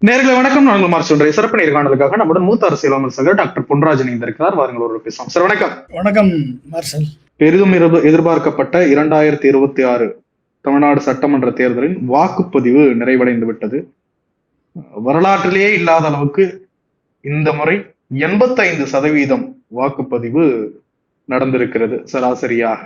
நேர்களை வணக்கம். நான் உங்கள் சொல்றேன். சிறப்பு நேர்காணலுக்காக நம்முடன் மூத்த அரசியல் விமர்சகர் டாக்டர் பொன்ராஜன் இணைந்திருக்கிறார். வாருங்கள் ஒரு பேசலாம். சார் வணக்கம். வணக்கம் மார்ஷல். பெரிதும் எதிர்பார்க்கப்பட்ட 2026 தமிழ்நாடு சட்டமன்ற தேர்தலின் வாக்குப்பதிவு நிறைவடைந்து விட்டது. வரலாற்றிலேயே இல்லாத அளவுக்கு இந்த முறை 85% வாக்குப்பதிவு நடந்திருக்கிறது சராசரியாக.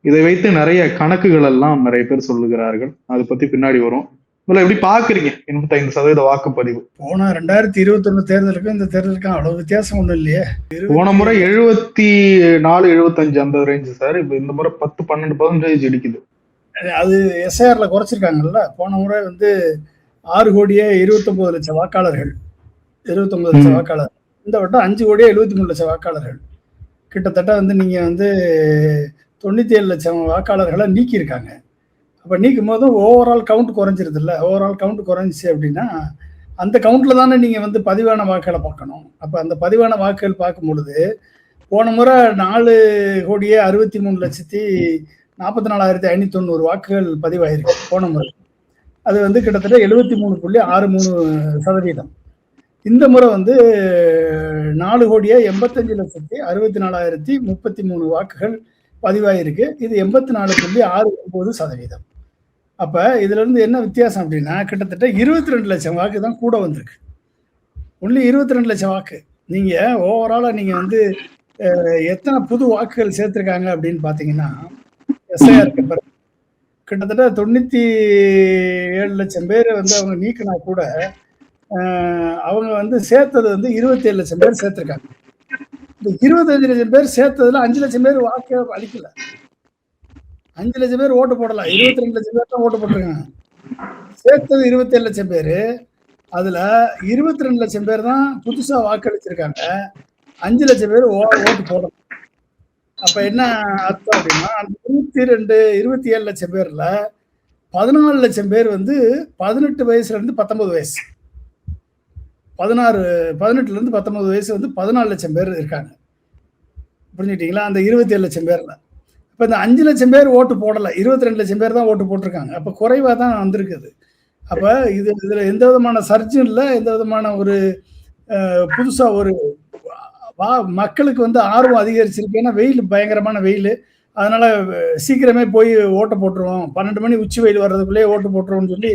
இதை வைத்து நிறைய கணக்குகள் எல்லாம் நிறைய பேர் சொல்லுகிறார்கள். அதை பத்தி பின்னாடி வரும். எப்படி பாக்குறீங்க 85% வாக்குப்பதிவு? போன 2021 தேர்தலுக்கும் இந்த தேர்தலுக்கும் அவ்வளவு வித்தியாசம் ஒண்ணும் இல்லையே. போன முறை 74 75 அந்த ரேஞ்சு சார். இப்ப இந்த முறை 10-12% இடிக்குது. அது எஸ்ஐஆர்ல குறைச்சிருக்காங்கல்ல. போன முறை 6,29,00,000 வாக்காளர்கள், 29 லட்சம் வாக்காளர். இந்த வட்டம் 5,73,00,000 வாக்காளர்கள். கிட்டத்தட்ட நீங்க 97 லட்சம் வாக்காளர்களை நீக்கியிருக்காங்க. அப்போ நீக்கும் போதும் ஓவரால் கவுண்ட் குறைஞ்சிருது இல்லை. ஓவரால் கவுண்ட் குறைஞ்சிச்சு அப்படின்னா அந்த கவுண்ட்ல தானே நீங்கள் பதிவான வாக்குகளை பார்க்கணும். அப்போ அந்த பதிவான வாக்குகள் பார்க்கும் பொழுது போன முறை 4,63,44,590 வாக்குகள் பதிவாயிருக்கு போன முறை. அது கிட்டத்தட்ட 73.63%. இந்த முறை 4,85,64,033 வாக்குகள் பதிவாயிருக்கு. இது 84.69%. அப்ப இதுல இருந்து என்ன வித்தியாசம் அப்படின்னா கிட்டத்தட்ட 22 லட்சம் வாக்கு தான் கூட வந்திருக்கு. ஒன்லி 22 லட்சம் வாக்கு. நீங்க ஓவராலா நீங்க எத்தனை புது வாக்குகள் சேர்த்திருக்காங்க அப்படின்னு பாத்தீங்கன்னா எஸ்ஐஆருக்கு பிறகு கிட்டத்தட்ட 97 லட்சம் பேர் அவங்க நீக்கினா கூட அவங்க சேர்த்தது 27 லட்சம் பேர் சேர்த்திருக்காங்க. இந்த 25 லட்சம் பேர் சேர்த்ததுல 5 லட்சம் பேர் வாக்கு அளிக்கல. 5 லட்சம் பேர் ஓட்டு போடலாம். 22 லட்சம் பேர் தான் ஓட்டு போட்டிருக்காங்க. சேர்த்தது 27 லட்சம் பேரு. அதுல 22 லட்சம் பேர் தான் புதுசா வாக்களிச்சிருக்காங்க. 5 லட்சம் பேர் ஓட்டு போடலாம். அப்ப என்ன அர்த்தம் அப்படின்னா 27 லட்சம் பேர்ல 14 லட்சம் பேர் 18 வயசுல இருந்து 19 வயசு, 18ல இருந்து 19 வயசு 14 லட்சம் பேர் இருக்காங்க. புரிஞ்சுக்கிட்டீங்களா? அந்த 27 லட்சம் பேர்ல இப்போ இந்த 5 லட்சம் பேர் ஓட்டு போடலை, 22 லட்சம் பேர் தான் ஓட்டு போட்டிருக்காங்க. அப்போ குறைவாக தான் வந்திருக்குது. அப்போ இதில் எந்த விதமான சர்ச்சும் இல்லை, எந்த விதமான ஒரு புதுசாக ஒரு மக்களுக்கு ஆர்வம் அதிகரிச்சிருக்கு. ஏன்னா வெயில், பயங்கரமான வெயில். அதனால சீக்கிரமே போய் ஓட்டை போட்டுருவோம், 12 மணி உச்சி வெயில் வர்றதுக்குள்ளேயே ஓட்டு போட்டுருவோம்னு சொல்லி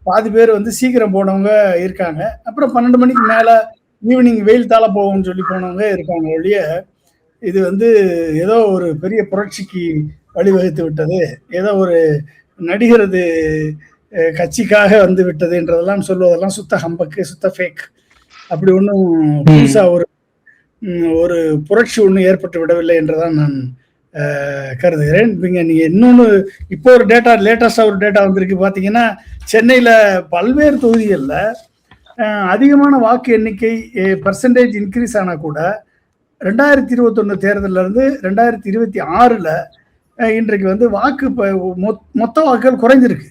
பாதி பேர் சீக்கிரம் போனவங்க இருக்காங்க. அப்புறம் 12 மணிக்கு மேலே ஈவினிங் வெயில் தாழ போவோம்னு சொல்லி போனவங்க இருக்காங்க. ஒழிய இது ஏதோ ஒரு பெரிய புரட்சிக்கு வழிவகுத்து விட்டது, ஏதோ ஒரு நடிகரது கட்சிக்காக விட்டதுன்றதெல்லாம் சொல்வதெல்லாம் சுத்த ஹம்பக்கு, சுத்த ஃபேக். அப்படி ஒன்றும் புதுசா ஒரு புரட்சி ஒன்றும் ஏற்பட்டு விடவில்லை என்றுதான் நான் கருதுகிறேன். நீங்க இன்னொன்று இப்போ ஒரு டேட்டா, லேட்டஸ்டா ஒரு டேட்டா வந்திருக்கு. பார்த்தீங்கன்னா சென்னையில பல்வேறு தொகுதிகளில் அதிகமான வாக்கு எண்ணிக்கை பர்சன்டேஜ் இன்க்ரீஸ் ஆனா கூட 2021 தேர்தலில் இருந்து 2026 இன்றைக்கு வாக்கு மொத்த வாக்குகள் குறைஞ்சிருக்கு.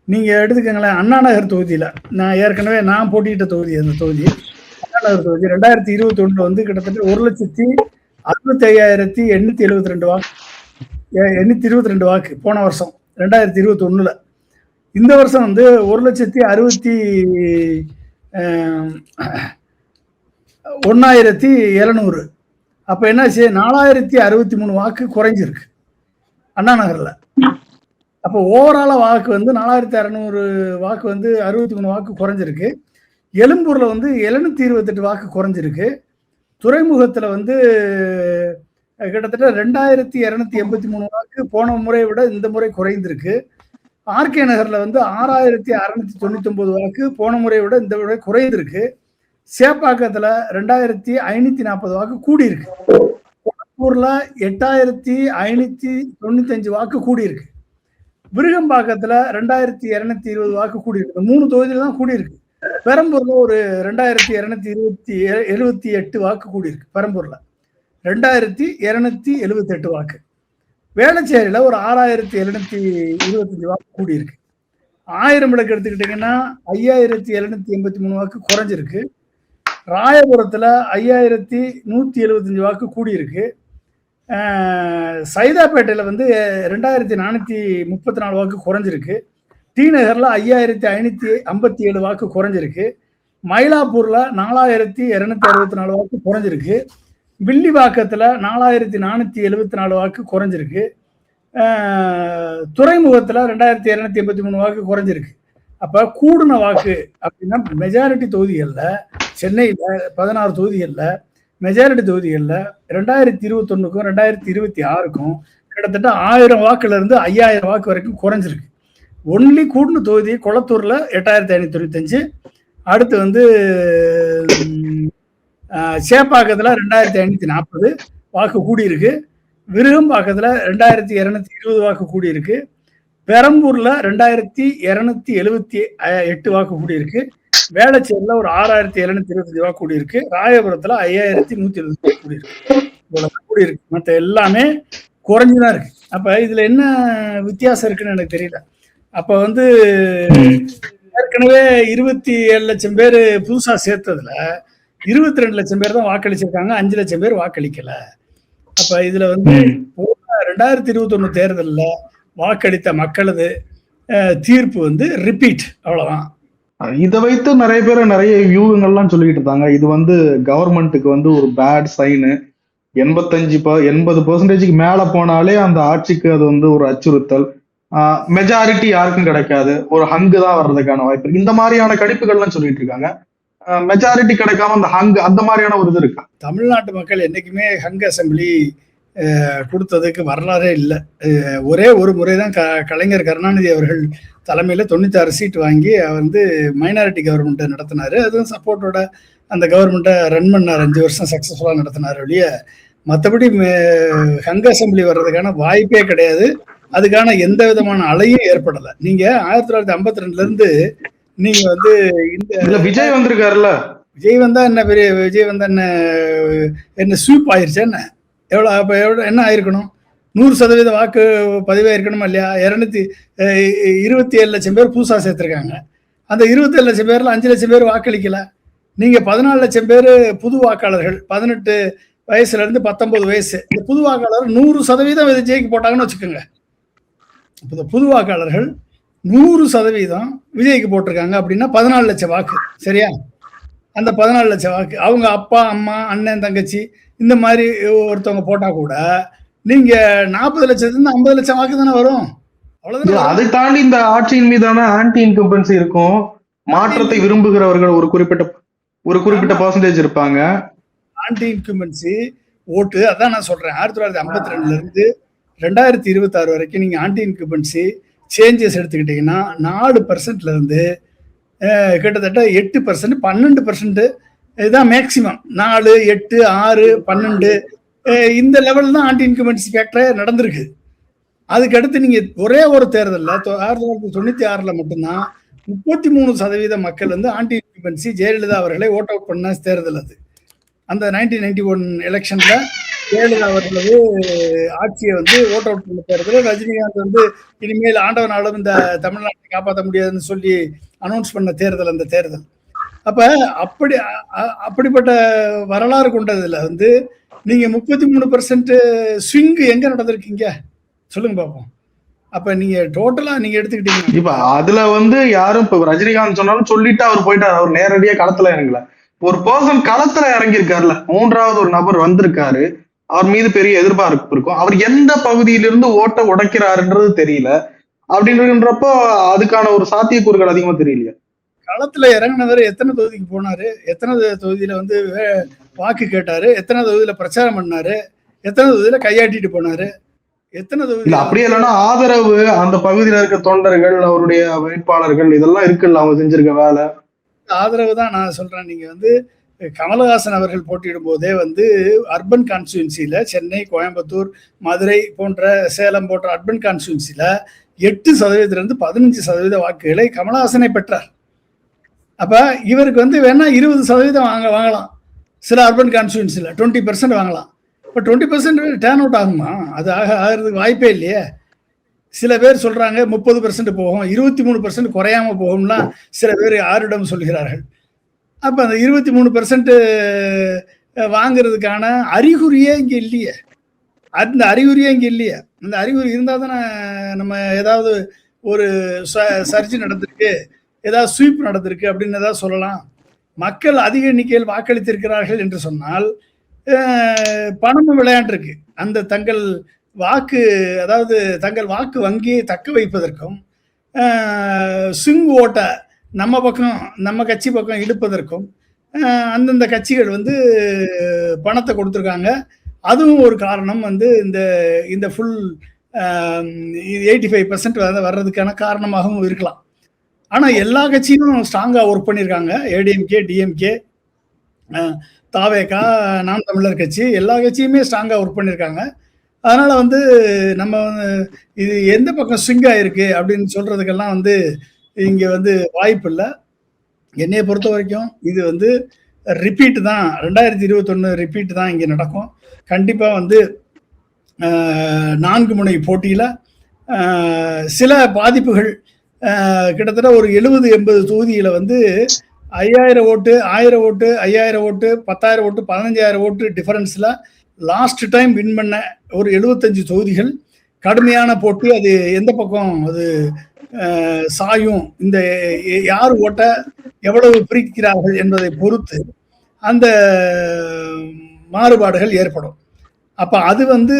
நீங்கள் எடுத்துக்கங்களேன், அண்ணா நகர் தொகுதியில் நான் போட்டியிட்ட தொகுதி, அந்த தொகுதி அண்ணா நகர் தொகுதி 2021 கிட்டத்தட்ட 1,65,872 வாக்கு, 822 வாக்கு போன வருஷம் 2021. இந்த வருஷம் 1,61,700. அப்ப என்னாச்சு, 4,063 வாக்கு குறைஞ்சிருக்கு அண்ணா நகர்ல. அப்போ ஓவரால வாக்கு 4,600 வாக்கு 63 வாக்கு குறைஞ்சிருக்கு. எழும்பூர்ல 728 வாக்கு குறைஞ்சிருக்கு. துறைமுகத்துல கிட்டத்தட்ட 2,283 வாக்கு போன முறை விட இந்த முறை குறைந்திருக்கு. ஆர்கே நகர்ல 6,699 வாக்கு போன முறை விட இந்த முறை குறைந்திருக்கு. சேப்பாக்கத்துல 2,540 வாக்கு கூடியிருக்கு. கோயம்புத்தூர்ல 8,595 வாக்கு கூடியிருக்கு. விருகம்பாக்கத்துல 2,220 வாக்கு கூடியிருக்கு. 3 தொகுதியில தான் கூடியிருக்கு. பெரம்பூர்ல ஒரு 2,278 வாக்கு கூடியிருக்கு. பெரம்பூர்ல 2,278 வாக்கு. வேளச்சேரியில ஒரு 6,725 வாக்கு கூடியிருக்கு. 1000 விளக்கு எடுத்துக்கிட்டீங்கன்னா 5,783 வாக்கு குறைஞ்சிருக்கு. ராயபுரத்துல 5,175 வாக்கு கூடியிருக்கு. சைதாப்பேட்டையில 2,434 வாக்கு குறைஞ்சிருக்கு. டி நகர்ல 5557 வாக்கு குறைஞ்சிருக்கு. மயிலாப்பூர்ல 4264 வாக்கு குறைஞ்சிருக்கு. வில்லிவாக்கத்துல 4474 வாக்கு குறைஞ்சிருக்கு. துறைமுகத்துல 2283 வாக்கு குறைஞ்சிருக்கு. அப்ப கூடுன வாக்கு அப்படின்னா மெஜாரிட்டி தொகுதிகள்ல, சென்னையில 16 தொகுதிகள்ல மெஜாரிட்டி தொகுதிகள்ல 2021க்கும் 2026க்கும் கிட்டத்தட்ட 1000 வாக்குல இருந்து 5000 வாக்கு வரைக்கும் குறைஞ்சிருக்கு. ஒன்லி கூடுன தொகுதி கொளத்தூர்ல 8595, அடுத்து வந்து சேப்பாக்கத்துல 2540 வாக்கு கூடியிருக்கு. விருகம்பாக்கத்துல 2220 வாக்கு கூடியிருக்கு. பெரம்பூர்ல 2278 வாக்கு கூடியிருக்கு. வேளச்சேரியில ஒரு 6725 வாக்கு கூடியிருக்கு. ராயபுரத்துல 5170 வாக்கு கூடியிருக்கு. மற்ற எல்லாமே குறைஞ்சுதான் இருக்கு. அப்ப இதுல என்ன வித்தியாசம் இருக்குன்னு எனக்கு தெரியல. அப்ப வந்து ஏற்கனவே 27 லட்சம் பேர் புதுசா சேர்த்ததுல 22 லட்சம் பேர் தான் வாக்களிச்சிருக்காங்க, 5 லட்சம் பேர் வாக்களிக்கல. அப்ப இதுல வந்து 2021 தேர்தலில் வாக்களித்த மக்களது தீர்ப்பு வந்து ரிப்பீட், அவ்வளவுதான். இதை வைத்து நிறைய பேர் நிறைய வியூகங்கள்லாம் சொல்லிட்டு இருந்தாங்க. இது வந்து கவர்மெண்ட்டுக்கு வந்து ஒரு பேட் சைனு. 80% மேல போனாலே அந்த ஆட்சிக்கு அது வந்து ஒரு அச்சுறுத்தல். மெஜாரிட்டி யாருக்கும் கிடைக்காது, ஒரு ஹங்கு தான் வர்றதுக்கான வாய்ப்பு இருக்கு. இந்த மாதிரியான கணிப்புகள்லாம் சொல்லிட்டு இருக்காங்க. மெஜாரிட்டி கிடைக்காம அந்த ஹங்கு, அந்த மாதிரியான ஒரு இது இருக்கா? தமிழ்நாட்டு மக்கள் என்னைக்குமே ஹங் அசம்பிளி கொடுத்ததுக்கு வரலாறே இல்லை. ஒரே ஒரு முறைதான் கலைஞர் கருணாநிதி அவர்கள் தலைமையில 96 சீட் வாங்கி அவர் வந்து மைனாரிட்டி கவர்மெண்ட்டை நடத்தினாரு. அதுவும் சப்போர்ட்டோட அந்த கவர்மெண்ட்டை ரன் பண்ணார். 5 வருஷம் சக்சஸ்ஃபுல்லா நடத்தினார் ஒழிய மற்றபடி ஹங் அசம்பிளி வர்றதுக்கான வாய்ப்பே கிடையாது. அதுக்கான எந்த விதமான அலையும் ஏற்படலை. நீங்க 1952 இருந்து நீங்க வந்து இந்த விஜய் வந்திருக்காருல்ல, விஜய் வந்தா என்ன பெரிய, விஜய் வந்தா என்ன ஸ்வீப் ஆயிருச்சு என்ன? எவ்வளவு என்ன ஆயிருக்கணும்? 100% வாக்கு பதிவாயிருக்கணுமா இல்லையா? 227 லட்சம் பேர் புதுசா சேர்த்திருக்காங்க. அந்த 27 லட்சம் பேர்ல 5 லட்சம் பேர் வாக்களிக்கல. நீங்க 14 லட்சம் பேர் புது வாக்காளர்கள், 18 வயசுல இருந்து 19 வயசு, இந்த புது வாக்காளர்கள் 100% விஜய்க்கு போட்டாங்கன்னு வச்சுக்கோங்க. புது வாக்காளர்கள் 100% விஜய்க்கு போட்டிருக்காங்க அப்படின்னா 14 லட்சம் வாக்கு, சரியா? அந்த 14 லட்சம் வாக்கு அவங்க அப்பா அம்மா அண்ணன் தங்கச்சி இந்த மாதிரி ஒருத்தவங்க போட்டா கூட நீங்க 40 லட்சத்துல 50 லட்சம் வாக்கு தானே வரும், அவ்வளவுதான். அதை தாண்டி இந்த ஆட்சியின் மீதான ஆன்டி இன்கம்பன்சி இருக்கும். மாற்றத்தை விரும்புகிறவர்கள் ஒரு குறிப்பிட்ட பர்சன்டேஜ் இருப்பாங்க. ஆன்டி இன்கம்பன்சி ஓட்டு, அதான் நான் சொல்றேன். 1952 இருந்து 2026 வரைக்கும் நீங்க ஆன்டி இன்கம்பன்சி சேஞ்சஸ் எடுத்துக்கிட்டீங்கன்னா 4% இருந்து கிட்டத்தட்ட 8%, 12% இதுதான் மேக்சிமம். 4, 8, 6, 12 இந்த லெவல் தான் ஆன்டி இன்கம்பன்சி ஃபேக்டரே நடந்திருக்கு. அதுக்கடுத்து நீங்க ஒரே ஒரு தேர்தலில் 1996 மட்டும்தான் 33% மக்கள் வந்து ஆன்டி இன்கம்பன்சி ஜெயலலிதா அவர்களை ஓட் அவுட் பண்ண தேர்தல் அது. அந்த 1991 எலெக்ஷன்ல ஜெயலலிதா அவர்களது ஆட்சியை வந்து ஓட் அவுட் பண்ண தேர்தல். ரஜினிகாந்த் வந்து இனிமேல் ஆண்டவனாலும் இந்த தமிழ்நாட்டை காப்பாற்ற முடியாதுன்னு சொல்லி அனௌன்ஸ் பண்ண தேர்தல் அந்த தேர்தல். அப்ப அப்படிப்பட்ட வரலாறு கொண்டதுல வந்து நீங்க 33% ஸ்விங் எங்க நடந்திருக்கீங்க சொல்லுங்க பாப்போம். அப்ப நீங்க டோட்டலா நீங்க எடுத்துக்கிட்டீங்க. இப்ப அதுல வந்து யாரும் இப்ப ரஜினிகாந்த் சொன்னாலும் சொல்லிட்டு அவர் போயிட்டாரு. அவர் நேரடியா களத்துல இறங்கல. ஒரு பர்சன் களத்துல இறங்கி இருக்காருல்ல, 3வது ஒரு நபர் வந்திருக்காரு, அவர் மீது பெரிய எதிர்பார்ப்பு இருக்கும். அவர் எந்த பகுதியிலிருந்து ஓட்ட உடைக்கிறாருன்றது தெரியல. அப்படின்றப்போ அதுக்கான ஒரு சாத்தியக்கூறுகள் அதிகமா தெரியலையா? களத்துல இறங்கினவர் எத்தனை தொகுதிக்கு போனாரு, எத்தனை தொகுதியில வந்து வாக்கு கேட்டாரு, எத்தனை தொகுதியில பிரச்சாரம் பண்ணாரு, எத்தனை தொகுதியில கையாட்டிட்டு போனாரு, எத்தனை தொகுதி அப்படியே இல்லைன்னா ஆதரவு அந்த பகுதியில இருக்க தொண்டர்கள், அவருடைய வேட்பாளர்கள் இதெல்லாம் இருக்குல்ல அவங்க செஞ்சிருக்க வேலை. ஆதரவு தான் நான் சொல்றேன். நீங்க வந்து கமலஹாசன் அவர்கள் போட்டியிடும் போதே வந்து அர்பன் கான்ஸ்டியூன்சியில சென்னை, கோயம்புத்தூர், மதுரை போன்ற சேலம் போன்ற அர்பன் கான்ஸ்டியூன்சியில 8% 15% வாக்குகளை கமலஹாசனை பெற்றார். அப்ப இவருக்கு வந்து வேணா 20% வாங்கலாம். சில அர்பன் கான்ஸ்டியூன்சியில 20% வாங்கலாம். இப்போ 20% டேர்ன் அவுட் ஆகுமா? அது ஆகிறதுக்கு வாய்ப்பே இல்லையே. சில பேர் சொல்றாங்க 30% போகும், 23% குறையாம போகும்னா சில பேர் யாரிடம் சொல்கிறார்கள். அப்ப அந்த 23% வாங்குறதுக்கான அறிகுறியே இங்க இல்லையே. அந்த அறிகுறியே இங்க இல்லையே. அந்த அறிகுறி இருந்தா தானே நம்ம ஏதாவது ஒரு சர்ஜ் நடந்திருக்கு, ஏதாவது ஸ்வீப் நடந்திருக்கு அப்படின்னு ஏதாவது சொல்லலாம். மக்கள் அதிக எண்ணிக்கையில் வாக்களித்திருக்கிறார்கள் என்று சொன்னால் பணமும் விளையாண்டிருக்கு. அந்த தங்கள் வாக்கு, அதாவது தங்கள் வாக்கு வங்கியை தக்க வைப்பதற்கும் ஸ்விங் ஓட்டை நம்ம பக்கம், நம்ம கட்சி பக்கம் இழுப்பதற்கும் அந்தந்த கட்சிகள் வந்து பணத்தை கொடுத்துருக்காங்க. அதுவும் ஒரு காரணம் வந்து இந்த ஃபுல் 85% வர்றதுக்கான காரணமாகவும் இருக்கலாம். ஆனால் எல்லா கட்சியும் ஸ்ட்ராங்காக ஒர்க் பண்ணியிருக்காங்க. ஏடிஎம்கே, டிஎம்கே, தாவேகா, நாம் தமிழர் கட்சி, எல்லா கட்சியுமே ஸ்ட்ராங்காக ஒர்க் பண்ணியிருக்காங்க. அதனால் வந்து நம்ம இது எந்த பக்கம் ஸ்விங் ஆகிருக்கு அப்படின்னு சொல்கிறதுக்கெல்லாம் வந்து இங்கே வந்து வாய்ப்பு இல்லை. என்னையை பொறுத்த வரைக்கும் இது வந்து ரிப்பீட்டு தான், 2021 ரிப்பீட்டு தான் இங்கே நடக்கும். கண்டிப்பாக வந்து 4 முனை போட்டியில் சில பாதிப்புகள், கிட்டத்தட்ட ஒரு 70-80 தொகுதியில் வந்து 5000 ஓட்டு, 1000 ஓட்டு, 5000 ஓட்டு, 10,000 ஓட்டு, 15,000 ஓட்டு டிஃபரன்ஸில் லாஸ்ட் டைம் வின் பண்ண ஒரு 75 தொகுதிகள் கடுமையான போட்டி. அது எந்த பக்கம் அது சாயும், இந்த யார் ஓட்ட எவ்வளவு பிரிக்கிறார்கள் என்பதை பொறுத்து அந்த மாறுபாடுகள் ஏற்படும். அப்போ அது வந்து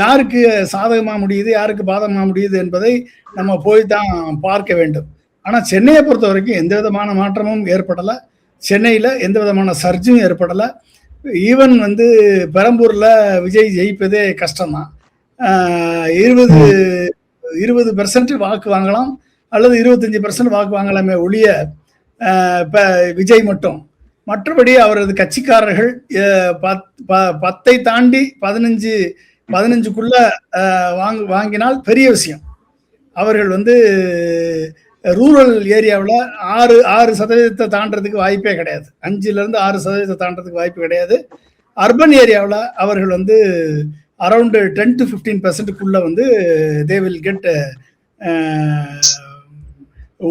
யாருக்கு சாதகமாக முடியுது, யாருக்கு பாதகமாக முடியுது என்பதை நம்ம போய் தான் பார்க்க வேண்டும். ஆனால் சென்னையை பொறுத்த வரைக்கும் எந்த விதமான மாற்றமும் ஏற்படலை. சென்னையில் எந்த விதமான சர்ஜும் ஏற்படலை. ஈவன் வந்து பெரம்பூரில் விஜய் ஜெயிப்பதே கஷ்டம்தான். 20% வாக்கு வாங்கலாம் அல்லது 25% வாக்கு வாங்கலாமே ஒழிய இப்போ விஜய் மட்டும். மற்றபடி அவரது கட்சிக்காரர்கள் 10 தாண்டி 15க்குள்ள வாங்கினால் பெரிய விஷயம். அவர்கள் வந்து ரூரல் ஏரியாவில் 6% தாண்டறதுக்கு வாய்ப்பே கிடையாது. 5% 6% தாண்டறதுக்கு வாய்ப்பு கிடையாது. அர்பன் ஏரியாவில் அவர்கள் வந்து அரௌண்டு 10 to 15%க்குள்ள வந்து they will get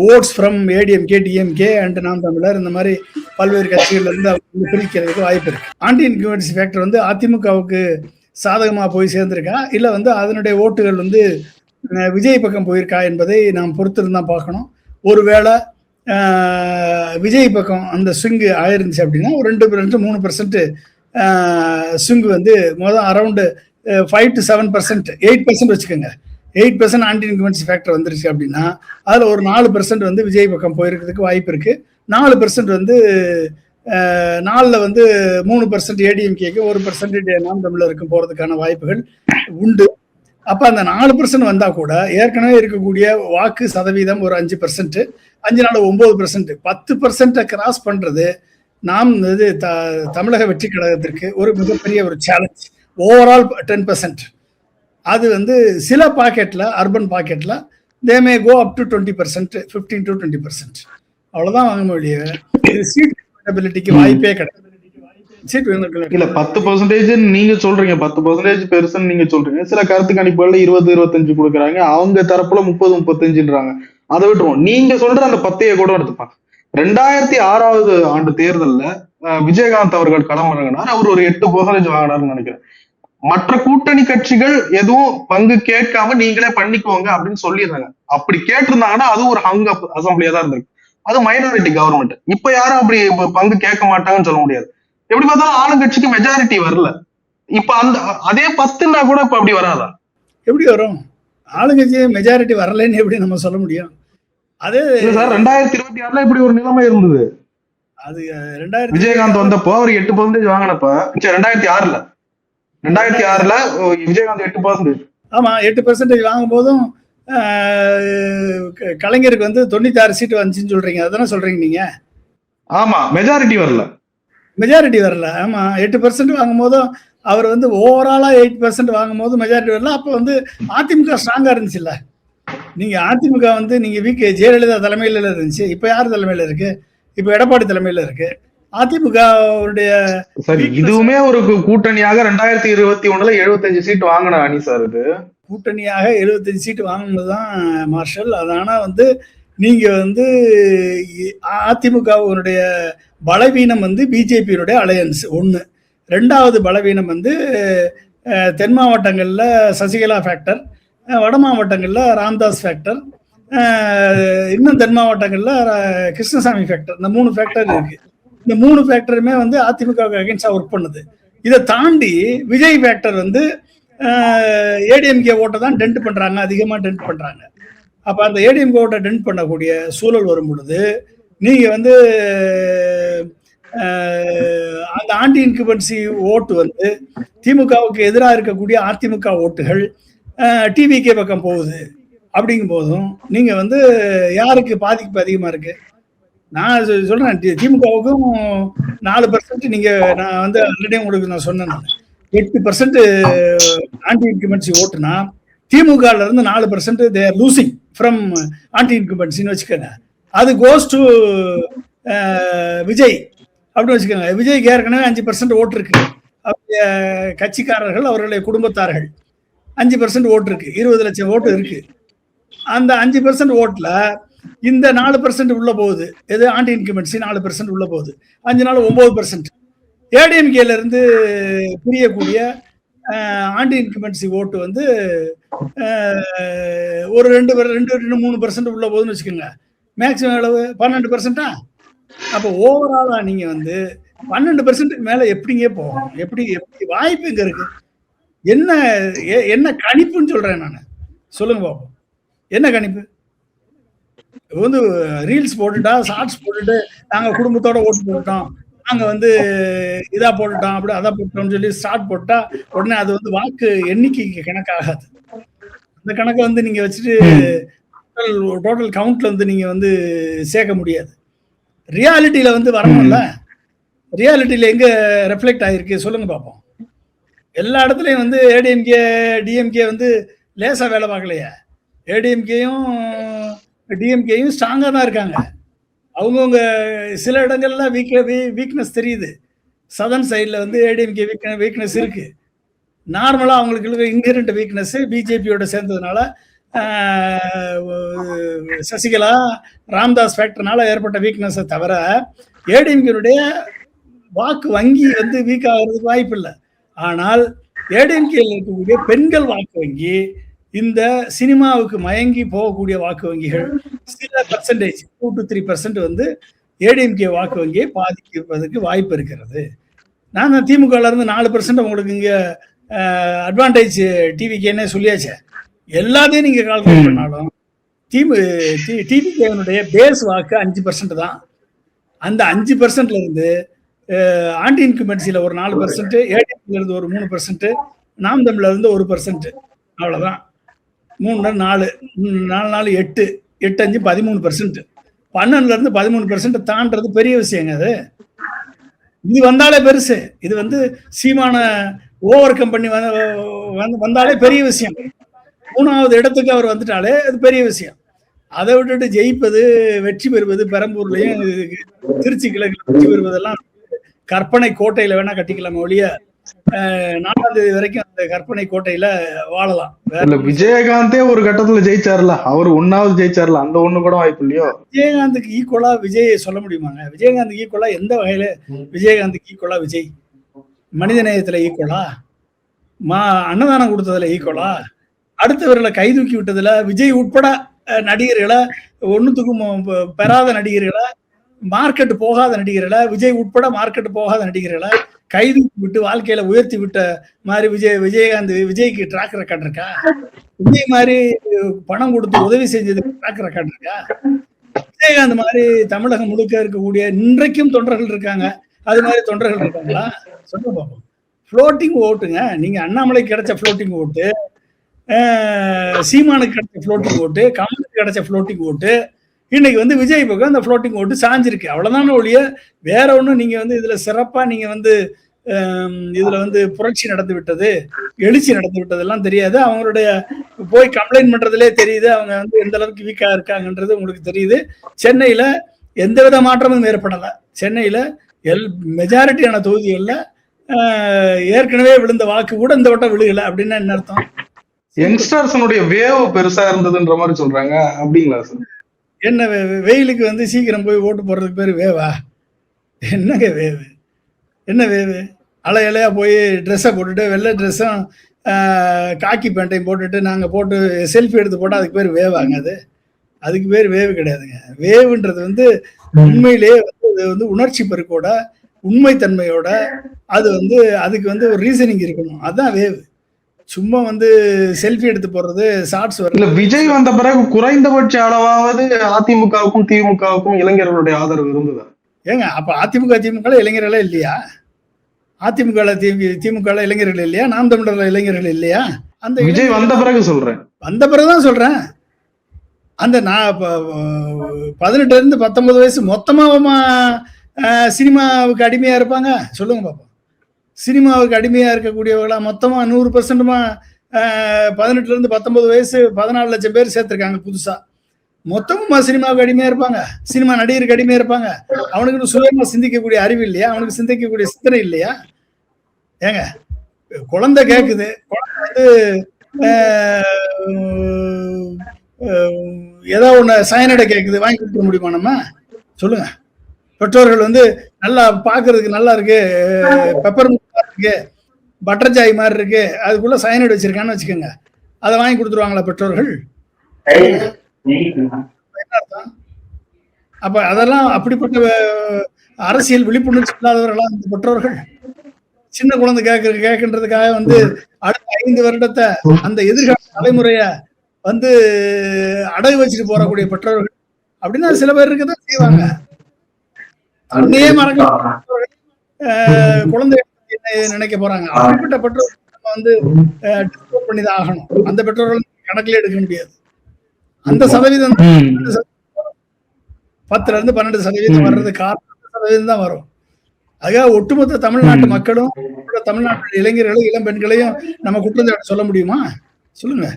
votes from ADMK, DMK and Naam Tamilar, இந்த மாதிரி பல்வேறு கட்சிகள் இருந்து அவங்க பிரிக்கிறதுக்கு வாய்ப்பு இருக்கு. ஆன்டி இன்கம்பன்சி ஃபேக்டர் வந்து அதிமுகவுக்கு சாதகமாக போய் சேர்ந்திருக்கா, இல்லை வந்து அதனுடைய ஓட்டுகள் வந்து விஜய் பக்கம் போயிருக்கா என்பதை நாம் பொறுத்திருந்தான் பார்க்கணும். ஒருவேளை விஜய் பக்கம் அந்த ஸ்விங்கு ஆயிருந்துச்சு அப்படின்னா ஒரு 2-3% ஸ்விங்கு வந்து மொதல் அரௌண்டு 5 to 7%, 8% வச்சுக்கோங்க. 8% ஆன்டி இன்கம்பன்சி ஃபேக்டர் வந்துருச்சு அப்படின்னா அதில் ஒரு 4% வந்து விஜய் பக்கம் போயிருக்கிறதுக்கு வாய்ப்பு இருக்குது. 4% வந்து 4ல் வந்து 3% ஏடிஎம்கேக்கு, 1% நாம் தமிழருக்கு போகிறதுக்கான வாய்ப்புகள் உண்டு. அப்போ அந்த 4% வந்தால் கூட ஏற்கனவே இருக்கக்கூடிய வாக்கு சதவீதம் ஒரு 5%, 5 9%, 10% கிராஸ் பண்ணுறது நாம் இது தமிழக வெற்றி கழகத்திற்கு ஒரு மிகப்பெரிய ஒரு சேலஞ்ச். ஓவரால் 10%. அது வந்து சில பாக்கெட்டில், அர்பன் பாக்கெட்டில் தே மே கோ அப் டு 20%, 15 to 20%. அவ்வளோதான் வாங்க முடியும். இது சீட் அவைலபிலிட்டிக்கு வாய்ப்பே கிடையாது. இல்ல 10% நீங்க சொல்றீங்க, 10% பெருசுன்னு நீங்க சொல்றீங்க. சில கருத்து கணிப்புகள்ல 20-25 கொடுக்குறாங்க, அவங்க தரப்புல 30-35ன்றாங்க. அதை விட்டுருவோம். நீங்க சொல்ற அந்த 10 கூட எடுத்துப்பாங்க. 2006 ஆண்டு தேர்தல்ல விஜயகாந்த் அவர்கள் களமிறங்கினார். அவர் ஒரு 8% வாங்கினார்னு நினைக்கிறேன். மற்ற கூட்டணி கட்சிகள் எதுவும் பங்கு கேட்காம நீங்களே பண்ணிக்கோங்க அப்படின்னு சொல்லிடுறாங்க. அப்படி கேட்டிருந்தாங்கன்னா அது ஒரு ஹங் அப் அசம்பிளியா தான் இருந்திருக்கு. அது மைனாரிட்டி கவர்மெண்ட். இப்ப யாரும் அப்படி பங்கு கேட்க மாட்டாங்கன்னு சொல்ல முடியாது. எப்படி பார்த்தாலும் ஆளுங்கட்சிக்கு மெஜாரிட்டி வரல. இப்ப அதே 10ன்னா கூட இப்ப அப்படி வராதா? எப்படி வரும்? ஆளுங்கட்சி மெஜாரிட்டி வரலன்னு எப்படி நம்ம சொல்ல முடியும்? அதே சார் 2026ல இப்படி ஒரு நிலைமை இருந்தது. அது விஜயகாந்த் வந்தப்போ அவர் 8% வாங்கினப்ப 2006ல விஜயகாந்த் 8%. ஆமா, 8% வாங்கும் போதும் கலைஞருக்கு வந்து 96 சீட்டு வந்துச்சுன்னு சொல்றீங்க. அதானே சொல்றீங்க நீங்க? ஆமா, மெஜாரிட்டி வரல. ஆமா, 8% வாங்கும் போதும் அவர் வந்து ஓவராலா 8% வாங்கும் போது மெஜாரிட்டி வரல. அப்ப வந்து அதிமுக ஸ்ட்ராங்கா இருந்துச்சுல்ல. நீங்க அதிமுக வந்து நீங்க ஜெயலலிதா தலைமையில இருந்துச்சு. இப்ப யார் தலைமையில இருக்கு? இப்ப எடப்பாடி தலைமையில இருக்கு. அதிமுகவுடைய சரி, இதுவுமே ஒரு கூட்டணியாக 2021ல 75 சீட் வாங்கின அணி சார். இது கூட்டணியாக 75 சீட்டு வாங்கினதுதான் மார்ஷல். அதனால வந்து நீங்க வந்து அதிமுகவுடைய பலவீனம் வந்து பிஜேபியினுடைய அலையன்ஸ் ஒன்று. 2வது பலவீனம் வந்து தென் மாவட்டங்களில் சசிகலா ஃபேக்டர், வட மாவட்டங்களில் ராம்தாஸ் ஃபேக்டர், இன்னும் தென் மாவட்டங்கள்ல கிருஷ்ணசாமி ஃபேக்டர், இந்த 3 ஃபேக்டர் இருக்கு. இந்த 3 ஃபேக்டருமே வந்து அதிமுகவுக்கு அகைன்ஸ்டா ஒர்க் பண்ணுது. இதை தாண்டி விஜய் ஃபேக்டர் வந்து ஏடிஎம்கே ஓட்டை தான் டென்ட் பண்றாங்க, அதிகமா டென்ட் பண்றாங்க. அப்ப அந்த ஏடிஎம்கே ஓட்டை டென்ட் பண்ணக்கூடிய சூழல் வரும் பொழுது நீங்க வந்து அந்த ஆன்டி இன்குபன்சி ஓட்டு வந்து திமுகவுக்கு எதிராக இருக்கக்கூடிய அதிமுக ஓட்டுகள் டிவிகே பக்கம் போகுது. அப்படிங்கும் போதும் நீங்க வந்து யாருக்கு பாதிப்பு அதிகமா இருக்கு? நான் சொல்றேன், திமுகவுக்கும் 4% நீங்க, நான் வந்து ஆல்ரெடி உங்களுக்கு நான் சொன்னேன், 8% ஆன்டி இன்குபன்சி ஓட்டுனா திமுக இருந்து 4% they are losing from anti இன்குபன்சின்னு வச்சுக்கோங்க. அது கோஸ் டு விஜய் அப்படின்னு வச்சுக்கோங்க. விஜய்க்கு ஏற்கனவே 5% ஓட்டு இருக்கு. அவருடைய கட்சிக்காரர்கள், அவர்களுடைய குடும்பத்தார்கள் 5% ஓட்டு இருக்கு, 20 லட்சம் ஓட்டு இருக்கு. அந்த 5% ஓட்டுல இந்த 4% உள்ள போகுது. எது? ஆன்டி இன்குபன்சி 4% உள்ள போகுது. 5 நாள் 9%. ஏடிஎம்கேல இருந்து பிரியக்கூடிய ஆன்டி இன்குபன்சி ஓட்டு வந்து ஒரு 2-3% உள்ள போகுதுன்னு வச்சுக்கோங்க. மேக்சிமம் எவ்வளவு? 12%. அப்ப ஓவராலா நீங்க வந்து 12%க்கு மேல எப்படிங்க போகும்? எப்படி வாய்ப்பு இங்க இருக்கு? என்ன கணிப்புன்னு சொல்றேன் நான். சொல்லுங்க பாப்போம், என்ன கணிப்பு? வந்து ரீல்ஸ் போட்டுட்டா, ஷார்ட்ஸ் போட்டுட்டு நாங்க குடும்பத்தோட ஓட்டு போட்டோம், நாங்க வந்து இதா போட்டுட்டோம், அப்படி அதை போட்டோம்னு சொல்லி ஸ்டார்ட் போட்டா உடனே அது வந்து வாக்கு எண்ணிக்கைக்கு கணக்காகாது. அந்த கணக்கை வந்து நீங்க வச்சுட்டு டோட்டல் கவுண்ட்ல வந்து நீங்க வந்து சேர்க்க முடியாது. ரியாலிட்டியில வந்து வரணும்ல. ரியாலிட்டியில எங்க ரெஃப்ளெக்ட் ஆயிருக்கு சொல்லுங்க பார்ப்போம். எல்லா இடத்துலயும் வந்து ஏடிஎம்கே டிஎம்கே வந்து லேசா வேலை பார்க்கலையா? ஏடிஎம்கேயும் டிஎம்கேயும் ஸ்ட்ராங்கா தான் இருக்காங்க. அவங்கவுங்க சில இடங்கள்ல வீக்னஸ் தெரியுது. சதர்ன் சைட்ல வந்து ஏடிஎம்கே வீக்னஸ் இருக்கு. நார்மலா அவங்களுக்கு இன்ஹெரண்ட் வீக்னஸ் பிஜேபியோட சேர்ந்ததுனால, சசிகலா ராம்தாஸ் ஃபேக்டர்னால ஏற்பட்ட வீக்னஸ் தவிர ஏடிஎம்கேனுடைய வாக்கு வங்கி வந்து வீக் ஆகிறதுக்கு வாய்ப்பு இல்லை. ஆனால் ஏடிஎம்கேல இருக்கக்கூடிய பெண்கள் வாக்கு வங்கி, இந்த சினிமாவுக்கு மயங்கி போகக்கூடிய வாக்கு வங்கிகள் சில பர்சன்டேஜ் 2 to 3% வந்து ஏடிஎம்கே வாக்கு வங்கியை பாதிக்கிறதுக்கு வாய்ப்பு இருக்கிறது. நான் திமுக இருந்து 4% உங்களுக்கு இங்க அட்வான்டேஜ் டிவிக்கேன்னே சொல்லியாச்சு. எல்லாத்தையும் நீங்க கால்குலேட் பண்ணாலும் டிவிகேனுடைய பேஸ் வாக்கு 5% தான். அந்த 5%ல இருந்து ஆன்டி இன்குபன்சில ஒரு 4%, ஏடிஎம்கேல இருந்து ஒரு 3%, நாம் தமிழ்ல இருந்து 1%. அவ்வளவுதான். 3 4 4 8 8 5 13%. 12ல இருந்து 13% தாண்டது பெரிய விஷயங்க. அது இது வந்தாலே பெருசு. இது வந்து சீமான ஓவர் கம் பண்ணி வந்தாலே பெரிய விஷயம். 3வது இடத்துக்கு அவர் வந்துட்டாலே அது பெரிய விஷயம். அதை விட்டுட்டு ஜெயிப்பது, வெற்றி பெறுவது, பெரம்பூர்லயும் திருச்சி கிழக்குல வெற்றி பெறுவதெல்லாம் கற்பனை கோட்டையில வேணா கட்டிக்கலாம் ஒழிய 4ஆம் தேதி வரைக்கும் அந்த கற்பனை கோட்டையில வாழலாம். விஜயகாந்தே ஒரு கட்டத்துல ஜெயிச்சார்ல, அவர் 1வது ஜெயிச்சார்ல, அந்த ஒண்ணு கூட வாய்ப்பு இல்லையோ? விஜயகாந்துக்கு ஈக்குவலா விஜய் சொல்ல முடியுமாங்க? விஜயகாந்துக்கு ஈக்குவலா எந்த வகையில? விஜயகாந்துக்கு ஈக்குவலா விஜய் மனித நேயத்துல ஈக்குவலா? அன்னதானம் கொடுத்ததுல ஈக்குவலா? அடுத்தவர்களை கைதூக்கி விட்டதுல விஜய் உட்பட நடிகர்களை, ஒன்னுத்துக்கும் பெறாத நடிகர்களை, மார்க்கெட் போகாத நடிகர்களை, விஜய் உட்பட மார்க்கெட் போகாத நடிகர்களை கைதூக்கி விட்டு வாழ்க்கையில உயர்த்தி விட்ட மாதிரி விஜய்க்கு ட்ராக் ரெக்கார்ட் இருக்கா? விஜய் மாதிரி பணம் கொடுத்து உதவி செஞ்சதுக்கு ட்ராக் ரெக்கார்ட் இருக்கா? விஜயகாந்த் மாதிரி தமிழகம் முழுக்க இருக்கக்கூடிய இன்றைக்கும் தொண்டர்கள் இருக்காங்க. அது மாதிரி தொண்டர்கள் இருக்காங்களா? சொல்ல பார்ப்போம். ஃப்ளோட்டிங் ஓட்டுங்க. நீங்க அண்ணாமலைக்கு கிடைச்ச ஃப்ளோட்டிங் ஓட்டு, சீமானுக்கு கிடைச்ச ஃப்ளோட்டிங் ஓட்டு, கமலுக்கு கிடைச்ச ஃப்ளோட்டிங் ஓட்டு, இன்னைக்கு வந்து விஜய் பக்கம் அந்த ஃப்ளோட்டிங் ஓட்டு சாஞ்சிருக்கு. அவ்வளவுதான ஒழிய வேற ஒன்றும் நீங்க வந்து இதுல சிறப்பா நீங்க வந்து இதுல வந்து புரட்சி நடந்து விட்டது, எழுச்சி நடந்து விட்டதெல்லாம் தெரியாது. அவங்களுடைய போய் கம்ப்ளைண்ட் பண்றதுலே தெரியுது அவங்க வந்து எந்த அளவுக்கு வீக்கா இருக்காங்கன்றது உங்களுக்கு தெரியுது. சென்னையில எந்தவித மாற்றமும் ஏற்படல. சென்னையில மெஜாரிட்டியான தொகுதிகள்ல ஏற்கனவே விழுந்த வாக்கு கூட இந்த வட்டம் விழுகல. அப்படின்னா என்ன அர்த்தம்? யங்ஸ்டர்ஸனுடைய வேவ் பெருசா இருந்ததுன்ற மாதிரி சொல்றாங்க. அப்படிங்களா சார்? என்ன வெயிலுக்கு வந்து சீக்கிரம் போய் ஓட்டு போடுறதுக்கு பேரு வேவா? என்னங்க வேவு? என்ன வேவு? அலையா போய் ட்ரெஸ்ஸை போட்டுட்டு, வெள்ளை ட்ரெஸ்ஸும் காக்கி பேண்ட்டையும் போட்டுட்டு நாங்கள் போட்டு செல்ஃபி எடுத்து போட்டால் அதுக்கு பேர் வேவாங்க? அதுக்கு பேர் வேவு கிடையாதுங்க. வேவுன்றது வந்து உண்மையிலேயே வந்து அது வந்து உணர்ச்சி பெருக்கோட உண்மைத்தன்மையோட அது வந்து அதுக்கு வந்து ஒரு ரீசனிங் இருக்கணும். அதான் வேவு. சும்மா வந்து செல்ஃபி எடுத்து போடுறது, ஷார்ட்ஸ் இல்ல வர்றது. விஜய் வந்த பிறகு குறைந்தபட்ச அளவாவது அதிமுகவுக்கும் திமுகவுக்கும் இளைஞர்களுடைய ஆதரவு இருந்தது. ஏங்க அப்ப அதிமுக திமுக இளைஞர்களே இல்லையா? அதிமுக திமுக இளைஞர்கள் இல்லையா? நாம் தமிழர்ல இளைஞர்கள் இல்லையா? அந்த விஜய் வந்த பிறகு சொல்றேன். வந்த பிறகுதான் சொல்றேன். அந்த 18 இருந்து 19 வயசு மொத்தமா சினிமாவுக்கு அடிமையா இருப்பாங்க? சொல்லுங்க பாப்போம். சினிமாவுக்கு அடிமையா இருக்கக்கூடியவங்களா மொத்தமா 100%மா 18 இருந்து 19 வயசு 14 லட்சம் பேர் சேர்த்திருக்காங்க புதுசா. மொத்தமா சினிமாவுக்கு அடிமையா இருப்பாங்க, சினிமா நடிகருக்கு அடிமையா இருப்பாங்க. அவனுக்கு சுயமா சிந்திக்கக்கூடிய அறிவு இல்லையா? அவனுக்கு சிந்திக்கக்கூடிய சிந்தனை இல்லையா? ஏங்க குழந்தை கேக்குது, குழந்தை வந்து ஏதோ ஒண்ணு சயனடை கேக்குது, வாங்கி கொடுக்க முடியுமா நம்ம? சொல்லுங்க. பெற்றோர்கள் வந்து நல்லா பாக்குறதுக்கு நல்லா இருக்கு, பெப்பர் இருக்கு, பட்டர் ஜாய் மாதிரி இருக்கு, அதுக்குள்ள சயனைடு வச்சிருக்கான்னு வச்சுக்கோங்க, அதை வாங்கி கொடுத்துருவாங்களா பெற்றோர்கள்? என்ன அர்த்தம்? அப்ப அதெல்லாம் அப்படிப்பட்ட அரசியல் விழிப்புணர்ச்சி இல்லாதவர்களா இந்த பெற்றோர்கள்? சின்ன குழந்தை கேட்கின்றதுக்காக வந்து அடுத்த 5 வருடத்தை அந்த எதிர்கால தலைமுறைய வந்து அடகு வச்சுட்டு போறக்கூடிய பெற்றோர்கள் அப்படின்னா சில பேர் இருக்கதான் செய்வாங்க. தன்னையே மறக்க குழந்தை நினைக்க போறாங்க. அப்படிப்பட்ட பெற்றோர்கள் வந்து டிஸ்கவுண்ட் பண்ணிதான் ஆகணும். அந்த பெற்றோர்கள் கணக்கிலே எடுக்க முடியாது. அந்த சதவீதம் 10 இருந்து 12% வர்றது காரணம் தான் வரும். ஆக ஒட்டுமொத்த தமிழ்நாட்டு மக்களும் தமிழ்நாட்டு இளைஞர்களும் இளம் பெண்களையும் நம்ம குற்றச்சாட்டு சொல்ல முடியுமா? சொல்லுங்க.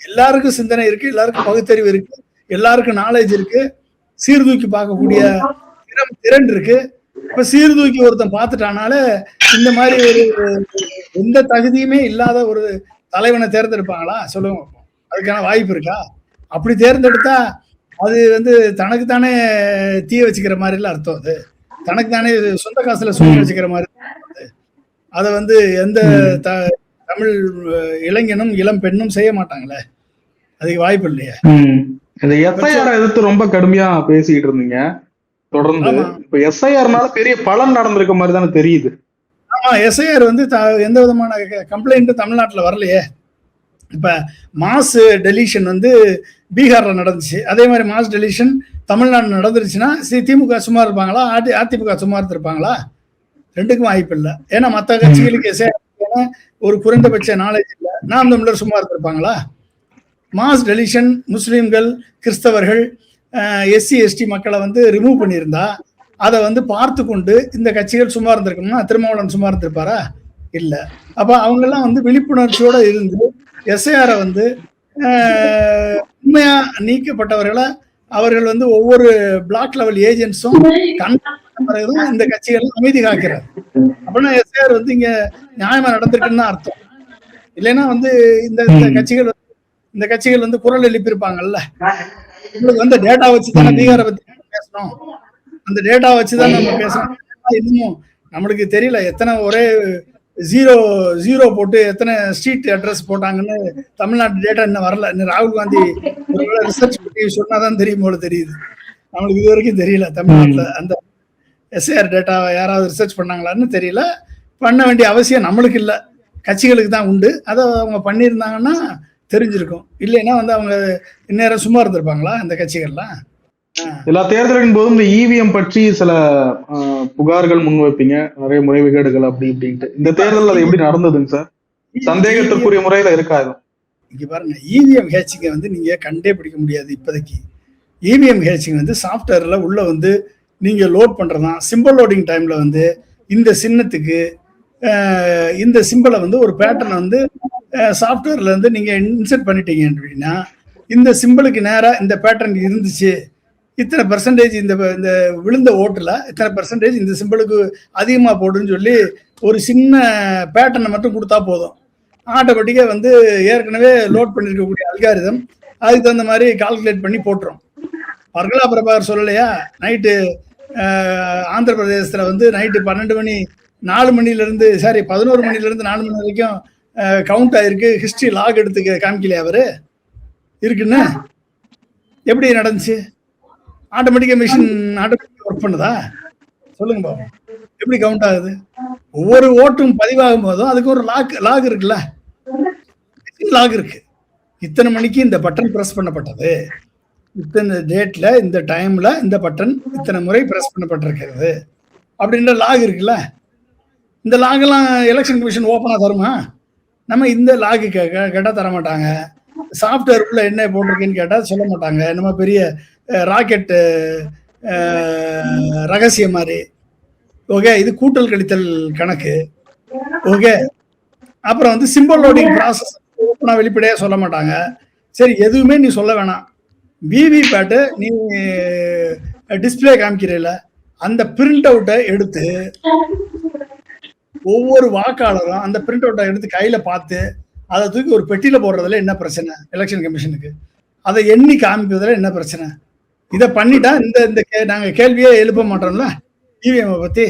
எல்லாருக்கும் சிந்தனை இருக்கு, எல்லாருக்கும் பகுத்தறிவு இருக்கு, எல்லாருக்கும் நாலேஜ் இருக்கு, சீர்தூக்கி பார்க்கக்கூடிய திறன் இருக்கு. இப்ப சீர்தூக்கி ஒருத்தன் பார்த்துட்டானால இந்த மாதிரி ஒரு எந்த தகுதியுமே இல்லாத ஒரு தலைவனை தேர்ந்தெடுப்பாங்களா? சொல்லுங்க. அதுக்கான வாய்ப்பு இருக்கா? அப்படி தேர்ந்தெடுத்தா அது வந்து தனக்குத்தானே தீய வச்சுக்கிற மாதிரி எல்லாம் அர்த்தம். அது தனக்கு தானே சொந்த காசுல சொல்லி வச்சுக்கிற மாதிரி. அதை வந்து எந்த தமிழ் இளைஞனும் இளம் பெண்ணும் செய்ய மாட்டாங்களே, அதுக்கு வாய்ப்பு இல்லையா? இந்த எஸ்ஐஆர் எதிர்த்து ரொம்ப கடுமையா பேசிக்கிட்டு இருந்தீங்க தொடர்ந்து. இப்ப எஸ்ஐஆர்னால பெரிய பலன் நடந்திருக்க மாதிரி தானே தெரியுது. ஆமா, எஸ்ஐஆர் வந்து எந்த விதமான கம்ப்ளைண்ட் தமிழ்நாட்டுல வரலையே. இப்ப மாஸ் டெலிஷன் வந்து பீகார்ல நடந்துச்சு, அதே மாதிரி மாஸ் டெலிஷன் தமிழ்நாடு நடந்துருச்சுன்னா திமுக சும்மா இருப்பாங்களா? அதிமுக சும்மா இருந்திருப்பாங்களா? ரெண்டுக்கும் வாய்ப்பு இல்லை. ஏன்னா மற்ற கட்சிகளுக்கு எஸ்ஐஆர் ஒரு குறைந்தபட்ச நாலேஜ் இல்லை. நாம் தமிழர் சும்மா இருந்திருப்பாங்களா? மாஸ் டெலிஷன் முஸ்லீம்கள், கிறிஸ்தவர்கள், எஸ்சி எஸ்டி மக்களை வந்து ரிமூவ் பண்ணியிருந்தா அதை வந்து பார்த்து கொண்டு இந்த கட்சிகள் சும்மா இருந்திருக்கணும்னா திருமாவளவன் சும்மா இருந்திருப்பாரா? இல்லை. அப்ப அவங்கெல்லாம் வந்து விழிப்புணர்ச்சியோட இருந்து எஸ்ஐஆரை வந்து உண்மையா நீக்கப்பட்டவர்களை அவர்கள் வந்து ஒவ்வொரு பிளாக் லெவல் ஏஜென்ட்ஸும் பிறகுதான் இந்த கட்சிகள் அமைதி காக்கிறார். அப்படின்னா எஸ்ஐஆர் வந்து இங்க நியாயமா நடந்திருக்குன்னு அர்த்தம். இல்லைன்னா வந்து இந்த கட்சிகள் வந்து குரல் எழுப்பியிருப்பாங்கல்ல, உங்களுக்கு வந்து டேட்டா வச்சுதானே பீகாரை பத்தி பேசணும், அந்த டேட்டா வச்சுதான் நம்ம பேசணும். இன்னும் நம்மளுக்கு தெரியல எத்தனை ஒரே ஜீரோ போட்டு எத்தனை ஸ்ட்ரீட் அட்ரஸ் போட்டாங்கன்னு தமிழ்நாட்டு டேட்டா இன்னும் வரல. இன்னும் ராகுல் காந்தி ரிசர்ச் பண்ணி சொன்னாதான் தெரியும் போல தெரியுது. நம்மளுக்கு இது வரைக்கும் தெரியல தமிழ்நாட்டுல அந்த எஸ்ஐஆர் டேட்டாவை யாராவது ரிசர்ச் பண்ணாங்களான்னு தெரியல. பண்ண வேண்டிய அவசியம் நம்மளுக்கு இல்லை, கட்சிகளுக்கு தான் உண்டு. அதை அவங்க பண்ணியிருந்தாங்கன்னா தெரிஞ்சிருக்கும். இல்லைன்னா வந்து அவங்க இந்நேரம் சும்மா இருந்திருப்பாங்களா இந்த கட்சிகள்லாம்? எல்லா தேர்தலின் போதும் இந்த இவிஎம் பற்றி சில புகார்கள் முன்வைப்பீங்க, நிறைய முறைகேடுகள் அப்படி இப்படின்ட்டு. இந்த தேர்தல் அது எப்படி நடந்ததுங்க சார்? சந்தேகத்திற்குரிய முறையில இருக்காது. இங்க பாருங்க, இவிஎம் ஹேச்சிங்க வந்து நீங்க கண்டே பிடிக்க முடியாது இப்போதைக்கு. இவிஎம் ஹேச்சிங் வந்து சாஃப்ட்வேர்ல உள்ள வந்து நீங்க லோட் பண்றதுதான். சிம்பிள் லோடிங் டைம்ல வந்து இந்த சின்னத்துக்கு இந்த சிம்பிளை வந்து ஒரு பேட்டர்ன் வந்து சாஃப்ட்வேர்ல இருந்து நீங்க இன்செர்ட் பண்ணிட்டீங்க அப்படின்னா இந்த சிம்பிளுக்கு நேரா இந்த பேட்டர்ன் இருந்துச்சு, இத்தனை பெர்சன்டேஜ் இந்த விழுந்த ஓட்டுல இத்தனை பெர்சன்டேஜ் இந்த சிம்பிளுக்கு அதிகமா போடுன்னு சொல்லி ஒரு சின்ன பேட்டர்னை மட்டும் கொடுத்தா போதும். ஆட்டோமேட்டிக்கா வந்து ஏற்கனவே லோட் பண்ணிருக்கக்கூடிய அல்காரிதம் அதுக்கு தகுந்த மாதிரி கால்குலேட் பண்ணி போட்டுரும். பர்கலா பிரபாகர் சொல்லலையா, நைட்டு ஆந்திர பிரதேசத்துல வந்து நைட்டு 12 மணி 4 மணிலிருந்து 11 மணிலிருந்து 4 மணி வரைக்கும் கவுண்ட் ஆயிருக்கு, ஹிஸ்டரி லாக் எடுத்து காமிக்கலையா அவரு இருக்குன்னு? எப்படி நடந்துச்சு? ஆட்டோமேட்டிக்கா மிஷின் ஆட்டோமேட்டிக்கா ஒர்க் பண்ணுதா? சொல்லுங்க பாப்போம். எப்படி கவுண்ட் ஆகுது? ஒவ்வொரு ஓட்டும் பதிவாகும் போதும் அதுக்கு ஒரு லாக் இருக்குல்ல, லாக் இருக்கு. இத்தனை மணிக்கு இந்த பட்டன் பிரஸ் பண்ணப்பட்டது, இத்தனை டேட்ல இந்த டைம்ல இந்த பட்டன் இத்தனை முறை பிரஸ் பண்ணப்பட்டிருக்கிறது அப்படின்ற லாக் இருக்குல்ல. இந்த லாக் எல்லாம் எலெக்ஷன் கமிஷன் ஓப்பனா தருமா? நம்ம இந்த லாக் கேட்டா தர மாட்டாங்க. சாஃப்ட்வேருக்குள்ள என்ன போட்டிருக்குன்னு கேட்டா சொல்ல மாட்டாங்க. நம்ம பெரிய ராக்கெட் ரகசியம் மாதிரி. ஓகே, இது கூட்டல் கழித்தல் கணக்கு. ஓகே, அப்புறம் வந்து சிம்பிள் லோடிங் ப்ராசஸ் ஓப்பனா வெளிப்படையா சொல்ல மாட்டாங்க. சரி, எதுவுமே நீ சொல்ல வேணாம். விவி பேட்டு நீ டிஸ்பிளே காமிக்கிறீல, அந்த பிரிண்ட் அவுட்டை எடுத்து ஒவ்வொரு வாக்காளரும் அந்த பிரிண்ட் அவுட்டை எடுத்து கையில பார்த்து அதை தூக்கி ஒரு பெட்டியில போடுறதுல என்ன பிரச்சனை எலெக்ஷன் கமிஷனுக்கு? அதை எண்ணி காமிப்பதுல என்ன பிரச்சனை? இதை பண்ணிட்டா இந்த நாங்க கேள்வியே எழுப்ப மாட்டோம்ல இவிஎம் பத்தி.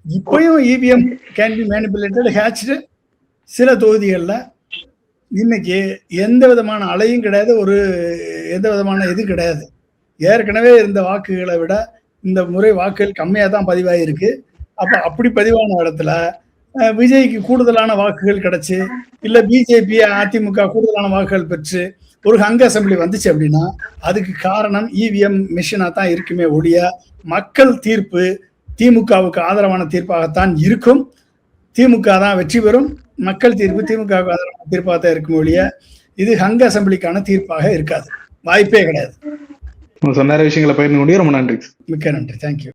இப்பயும் EVM can be manipulated, hatched. சில தொகுதிகளில் இன்னைக்கு எந்த விதமான அலையும் கிடையாது, எந்த விதமான இது கிடையாது. ஏற்கனவே இருந்த வாக்குகளை விட இந்த முறை வாக்குகள் கம்மியாக தான் பதிவாயிருக்கு. அப்போ அப்படி பதிவான இடத்துல விஜய்க்கு கூடுதலான வாக்குகள் கிடைச்சு, இல்லை பிஜேபி அதிமுக கூடுதலான வாக்குகள் பெற்று ஒரு ஹங் அசம்பிளி வந்துச்சு அப்படின்னா அதுக்கு காரணம் இவிஎம் மிஷினா தான் இருக்குமே ஒழிய மக்கள் தீர்ப்பு திமுகவுக்கு ஆதரவான தீர்ப்பாகத்தான் இருக்கும். திமுக தான் வெற்றி பெறும். மக்கள் தீர்ப்பு திமுகவுக்கு ஆதரவான தீர்ப்பாக தான் இருக்கும் ஒழிய இது ஹங் அசம்பிளிக்கான தீர்ப்பாக இருக்காது. வாய்ப்பே கிடையாது. சொன்ன விஷயங்களை பகிர்ந்து கொண்டு ரொம்ப நன்றி. மிக்க நன்றி. தேங்க்யூ.